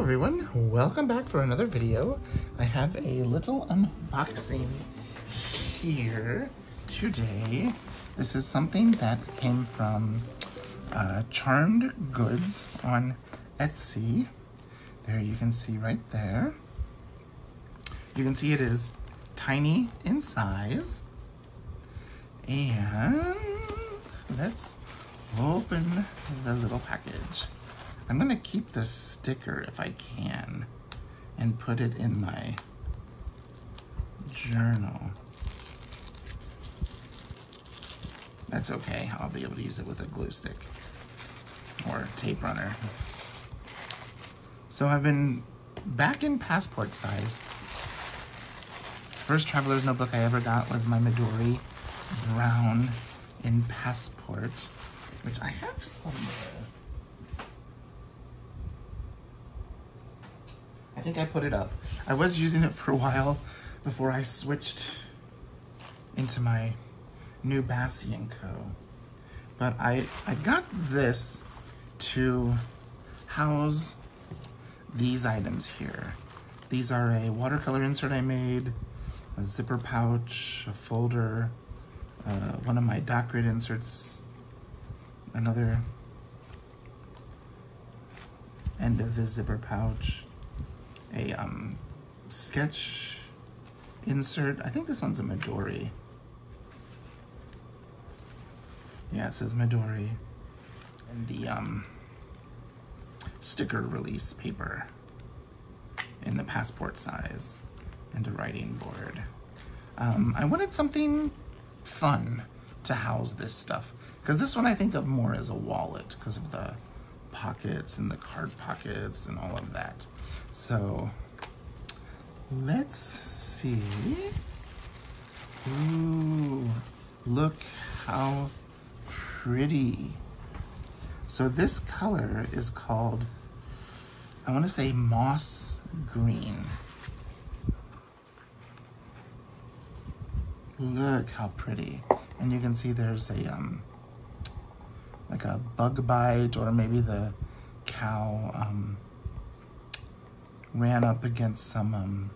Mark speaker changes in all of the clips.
Speaker 1: everyone, welcome back for another video. I have a little unboxing here today. This is something that came from Charmed Goodz on Etsy. There you can see right there. You can see it is tiny in size. And let's open the little package. I'm gonna keep this sticker if I can and put it in my journal. That's okay, I'll be able to use it with a glue stick or tape runner. So I've been back in passport size. First traveler's notebook I ever got was my Midori brown in passport, which I have somewhere. I think I put it up. I was using it for a while before I switched into my new Bassi & Co. But I got this to house these items here. These are a watercolor insert I made, a zipper pouch, a folder, one of my dot grid inserts, another end of the zipper pouch, a sketch insert. I think this one's a Midori. Yeah, it says Midori. And the sticker release paper in the passport size, and a writing board. I wanted something fun to house this stuff, because this one I think of more as a wallet because of the pockets and the card pockets and all of that. So let's see. Ooh, look how pretty. So this color is called, I want to say, moss green. Look how pretty. And you can see there's a like a bug bite, or maybe the cow ran up against some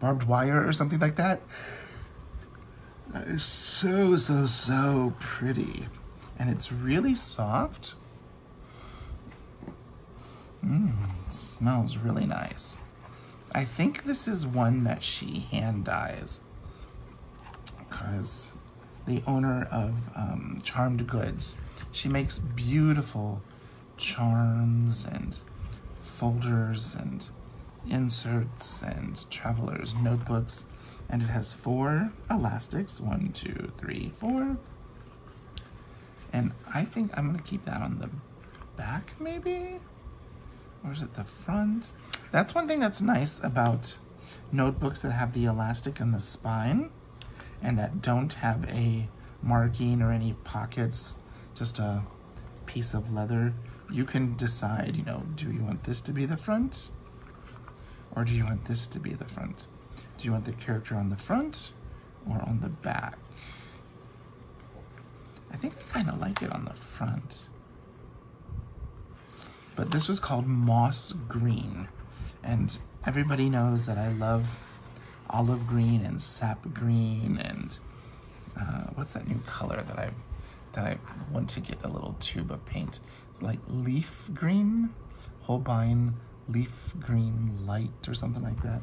Speaker 1: barbed wire or something like that. That is so pretty. And it's really soft. It smells really nice. I think this is one that she hand dyes, because the owner of Charmed Goodz, she makes beautiful charms and folders and inserts and traveler's notebooks, and it has 4 elastics, 1, 2, 3, 4. And I think I'm gonna keep that on the back maybe? Or is it the front? That's one thing that's nice about notebooks that have the elastic in the spine and that don't have a marking or any pockets, just a piece of leather. You can decide, you know, do you want this to be the front? Or do you want this to be the front? Do you want the character on the front or on the back? I think I kind of like it on the front. But this was called Moss Green. And everybody knows that I love olive green and sap green and what's that new color that I want to get a little tube of paint? It's like leaf green, Holbein leaf green light or something like that.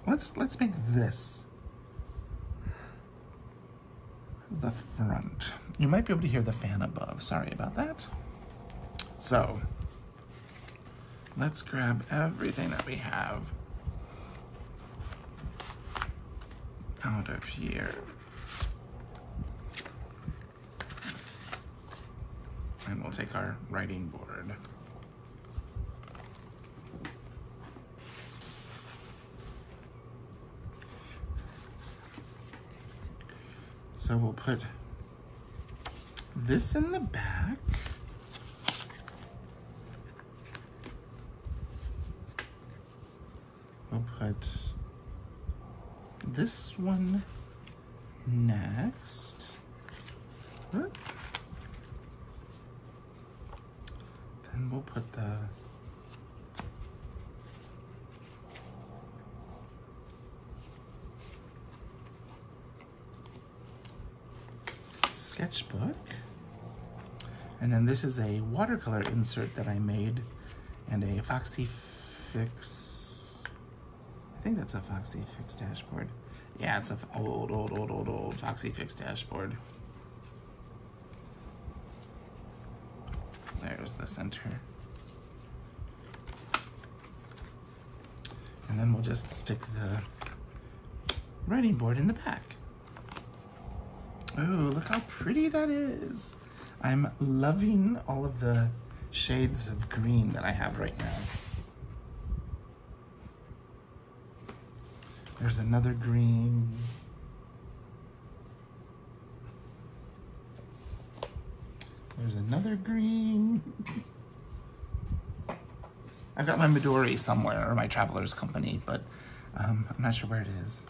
Speaker 1: Let's make this the front. You might be able to hear the fan above. Sorry about that. So let's grab everything that we have out of here. And we'll take our writing board. So we'll put this in the back. We'll put this one next. Then And we'll put the sketchbook. And then this is a watercolor insert that I made, and a Foxy Fix. I think that's a Foxy Fix dashboard. Yeah, it's a old Foxy Fix dashboard. There's the center. And then we'll just stick the writing board in the back. Oh, look how pretty that is. I'm loving all of the shades of green that I have right now. There's another green. There's another green. I've got my Midori somewhere, or my Traveler's Company, but I'm not sure where it is.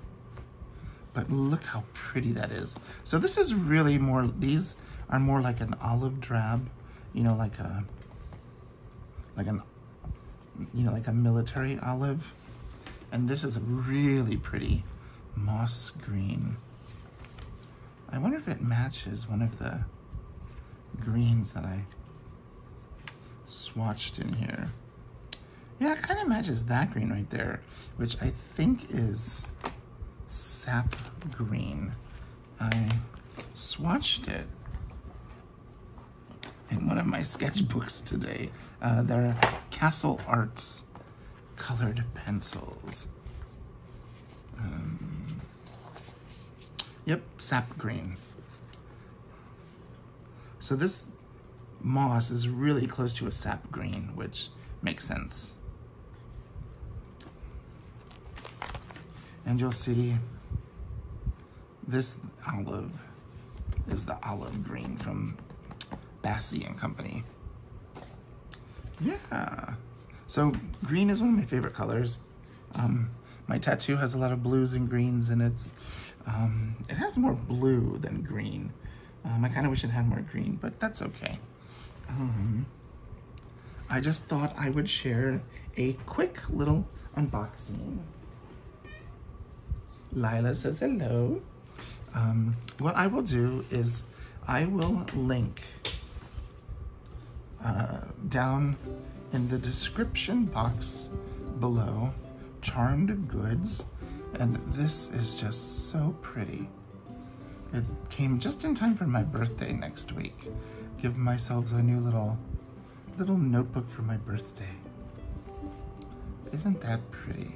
Speaker 1: But look how pretty that is. So this is really more, these are more like an olive drab, you know, like a military olive. And this is a really pretty moss green. I wonder if it matches one of the greens that I swatched in here. Yeah, it kind of matches that green right there, which I think is sap green. I swatched it in one of my sketchbooks today. They're Castle Arts colored pencils. Yep, sap green. So this moss is really close to a sap green, which makes sense. And you'll see this olive is the olive green from Bassi and Company. Yeah. So green is one of my favorite colors. My tattoo has a lot of blues and greens in it. It has more blue than green. I kind of wish it had more green, but that's okay. I just thought I would share a quick little unboxing. Lila says hello. What I will do is I will link down in the description box below Charmed Goodz, and this is just so pretty. It came just in time for my birthday next week. Give myself a new little notebook for my birthday. Isn't that pretty?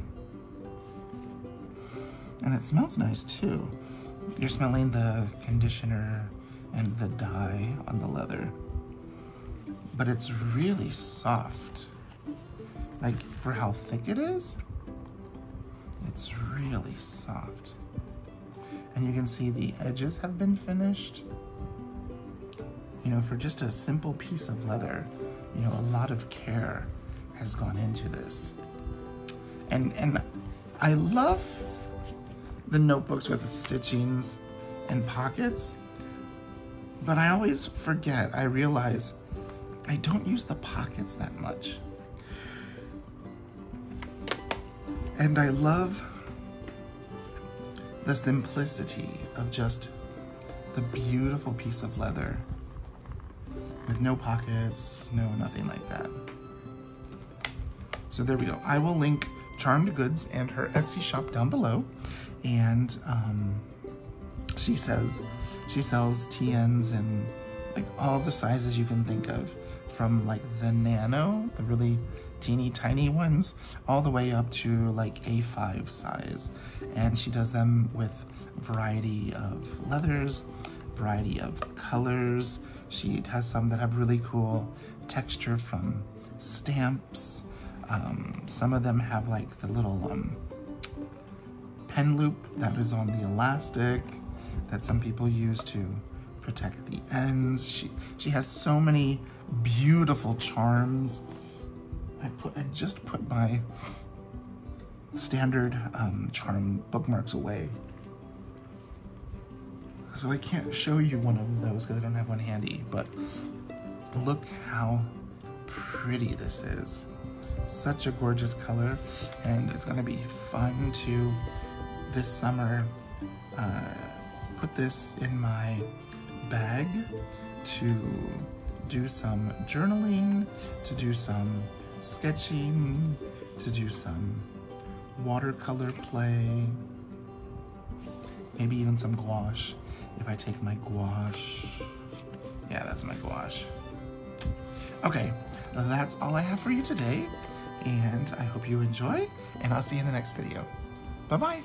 Speaker 1: And it smells nice too. You're smelling the conditioner and the dye on the leather. But it's really soft. Like, for how thick it is, it's really soft. And you can see the edges have been finished. You know, for just a simple piece of leather, you know, a lot of care has gone into this. And I love the notebooks with stitchings and pockets, but I always forget, I realize I don't use the pockets that much. And I love the simplicity of just the beautiful piece of leather with no pockets, no nothing like that. So there we go. I will link Charmed Goodz and her Etsy shop down below. And she sells TNs in like all the sizes you can think of, from like the nano, the really teeny tiny ones, all the way up to like A5 size. And she does them with variety of leathers, variety of colors. She has some that have really cool texture from stamps. Some of them have like the little pen loop that is on the elastic that some people use to protect the ends. She has so many beautiful charms. I just put my standard charm bookmarks away, so I can't show you one of those because I don't have one handy, but look how pretty this is. Such a gorgeous color, and it's gonna be fun to, this summer, put this in my bag to do some journaling, to do some sketching, to do some watercolor play, maybe even some gouache. If I take my gouache, yeah, that's my gouache. Okay, that's all I have for you today, and I hope you enjoy, and I'll see you in the next video. Bye-bye.